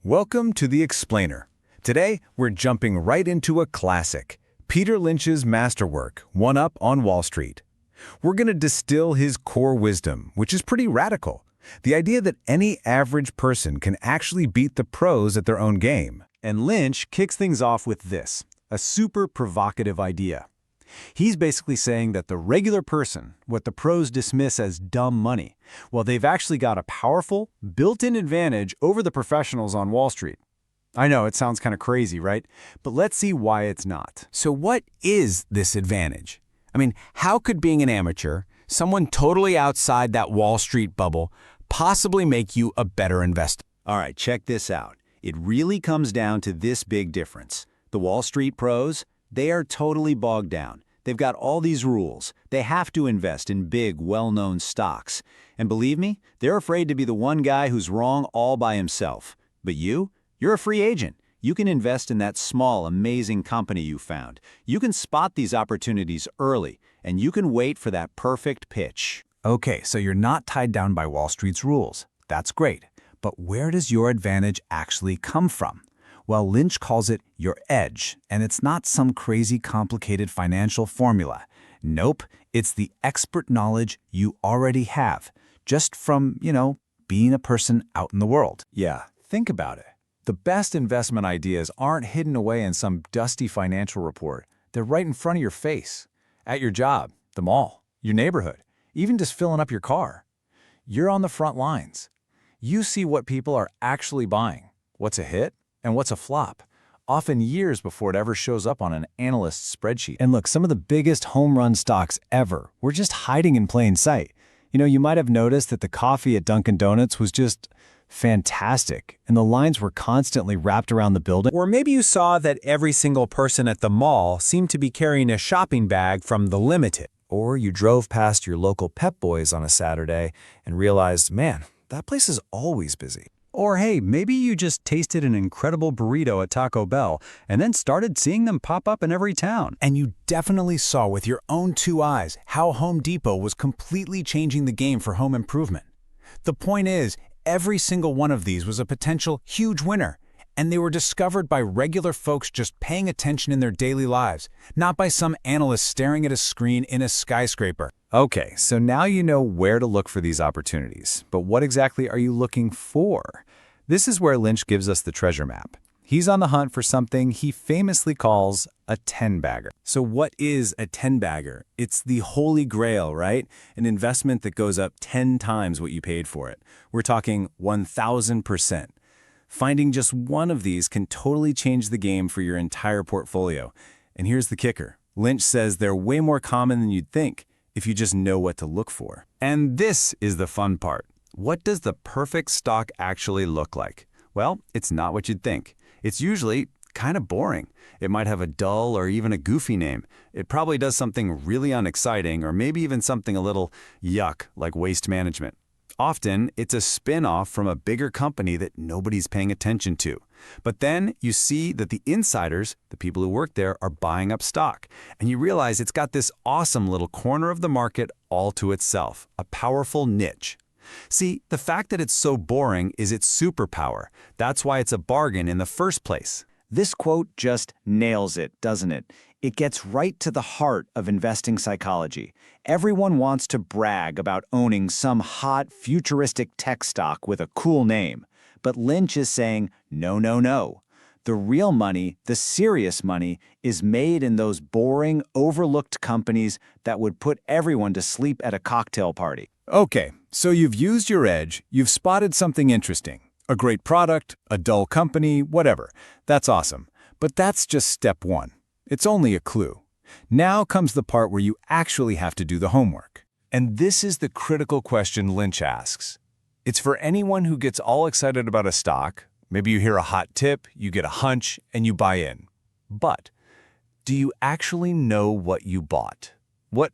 Welcome to The Explainer. Today, we're jumping right into a classic, Peter Lynch's masterwork, One Up on Wall Street. We're going to distill his core wisdom, which is pretty radical. The idea that any average person can actually beat the pros at their own game. And Lynch kicks things off with this, a super provocative idea. He's basically saying that the regular person, what the pros dismiss as dumb money, well, they've actually got a powerful, built-in advantage over the professionals on Wall Street. I know, it sounds kind of crazy, right? But let's see why it's not. So what is this advantage? I mean, how could being an amateur, someone totally outside that Wall Street bubble, possibly make you a better investor? All right, check this out. It really comes down to this big difference. The Wall Street pros, they are totally bogged down. They've got all these rules. They have to invest in big, well-known stocks. And believe me, they're afraid to be the one guy who's wrong all by himself. But you're a free agent. You can invest in that small, amazing company you found. You can spot these opportunities early, and you can wait for that perfect pitch. Okay, so you're not tied down by Wall Street's rules. That's great. But where does your advantage actually come from? Well, Lynch calls it your edge, and it's not some crazy complicated financial formula. Nope, it's the expert knowledge you already have, just from, being a person out in the world. Yeah, think about it. The best investment ideas aren't hidden away in some dusty financial report. They're right in front of your face, at your job, the mall, your neighborhood, even just filling up your car. You're on the front lines. You see what people are actually buying, what's a hit, and what's a flop, often years before it ever shows up on an analyst's spreadsheet. And look, some of the biggest home run stocks ever were just hiding in plain sight. You might have noticed that the coffee at Dunkin' Donuts was just fantastic, and the lines were constantly wrapped around the building. Or maybe you saw that every single person at the mall seemed to be carrying a shopping bag from the Limited. Or you drove past your local Pep Boys on a Saturday and realized, man, that place is always busy. Or hey, maybe you just tasted an incredible burrito at Taco Bell and then started seeing them pop up in every town. And you definitely saw with your own two eyes how Home Depot was completely changing the game for home improvement. The point is, every single one of these was a potential huge winner, and they were discovered by regular folks just paying attention in their daily lives, not by some analyst staring at a screen in a skyscraper. Okay, so now you know where to look for these opportunities, but what exactly are you looking for? This is where Lynch gives us the treasure map. He's on the hunt for something he famously calls a 10-bagger. So what is a 10-bagger? It's the holy grail, right? An investment that goes up 10 times what you paid for it. We're talking 1,000%. Finding just one of these can totally change the game for your entire portfolio. And here's the kicker. Lynch says they're way more common than you'd think if you just know what to look for. And this is the fun part. What does the perfect stock actually look like? Well, it's not what you'd think. It's usually kind of boring. It might have a dull or even a goofy name. It probably does something really unexciting or maybe even something a little yuck, like waste management. Often, it's a spin-off from a bigger company that nobody's paying attention to. But then you see that the insiders, the people who work there, are buying up stock. And you realize it's got this awesome little corner of the market all to itself, a powerful niche. See, the fact that it's so boring is its superpower. That's why it's a bargain in the first place. This quote just nails it, doesn't it? It gets right to the heart of investing psychology. Everyone wants to brag about owning some hot, futuristic tech stock with a cool name. But Lynch is saying, no, no, no. The real money, the serious money, is made in those boring, overlooked companies that would put everyone to sleep at a cocktail party. Okay, so you've used your edge, you've spotted something interesting. A great product, a dull company, whatever. That's awesome. But that's just step one. It's only a clue. Now comes the part where you actually have to do the homework. And this is the critical question Lynch asks. It's for anyone who gets all excited about a stock. Maybe you hear a hot tip, you get a hunch, and you buy in. But do you actually know what you bought? What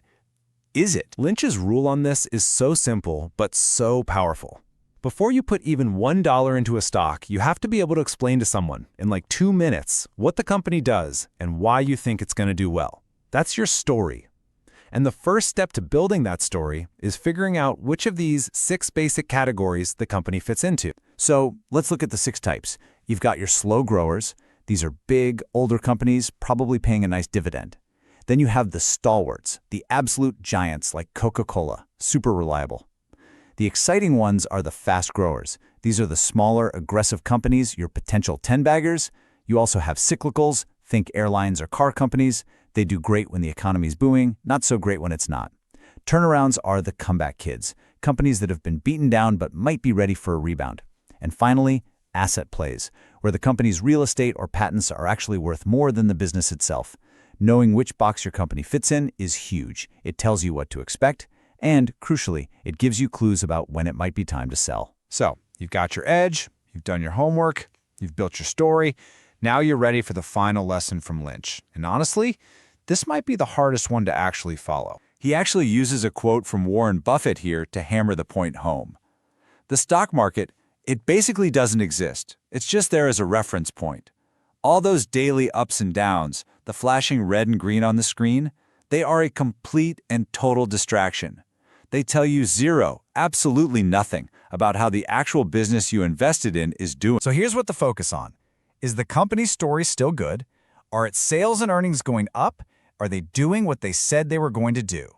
is it? Lynch's rule on this is so simple, but so powerful. Before you put even $1 into a stock, you have to be able to explain to someone in like 2 minutes what the company does and why you think it's going to do well. That's your story. And the first step to building that story is figuring out which of these 6 basic categories the company fits into. So let's look at the 6 types. You've got your slow growers. These are big, older companies, probably paying a nice dividend. Then you have the stalwarts, the absolute giants like Coca-Cola, super reliable. The exciting ones are the fast growers. These are the smaller, aggressive companies, your potential 10-baggers. You also have cyclicals, think airlines or car companies. They do great when the economy's booming, not so great when it's not. Turnarounds are the comeback kids, companies that have been beaten down but might be ready for a rebound. And finally, asset plays, where the company's real estate or patents are actually worth more than the business itself. Knowing which box your company fits in is huge. It tells you what to expect, and, crucially, it gives you clues about when it might be time to sell. So, you've got your edge, you've done your homework, you've built your story. Now you're ready for the final lesson from Lynch. And honestly, this might be the hardest one to actually follow. He actually uses a quote from Warren Buffett here to hammer the point home. The stock market, it basically doesn't exist. It's just there as a reference point. All those daily ups and downs, the flashing red and green on the screen, they are a complete and total distraction. They tell you zero, absolutely nothing, about how the actual business you invested in is doing. So here's what to focus on. Is the company's story still good? Are its sales and earnings going up? Are they doing what they said they were going to do?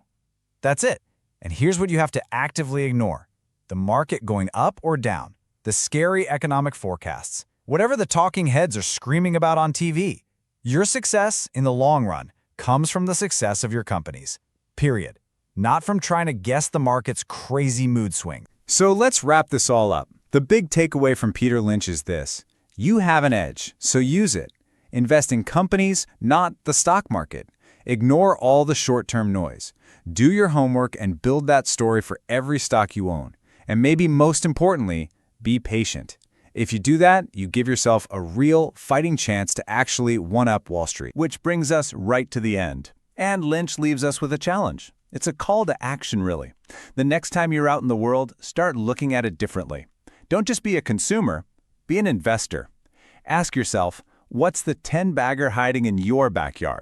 That's it. And here's what you have to actively ignore. The market going up or down. The scary economic forecasts. Whatever the talking heads are screaming about on TV. Your success, in the long run, comes from the success of your companies. Period. Not from trying to guess the market's crazy mood swing. So let's wrap this all up. The big takeaway from Peter Lynch is this. You have an edge, so use it. Invest in companies, not the stock market. Ignore all the short-term noise. Do your homework and build that story for every stock you own. And maybe most importantly, be patient. If you do that, you give yourself a real fighting chance to actually one-up Wall Street. Which brings us right to the end. And Lynch leaves us with a challenge. It's a call to action, really. The next time you're out in the world, start looking at it differently. Don't just be a consumer, be an investor. Ask yourself, what's the 10-bagger hiding in your backyard?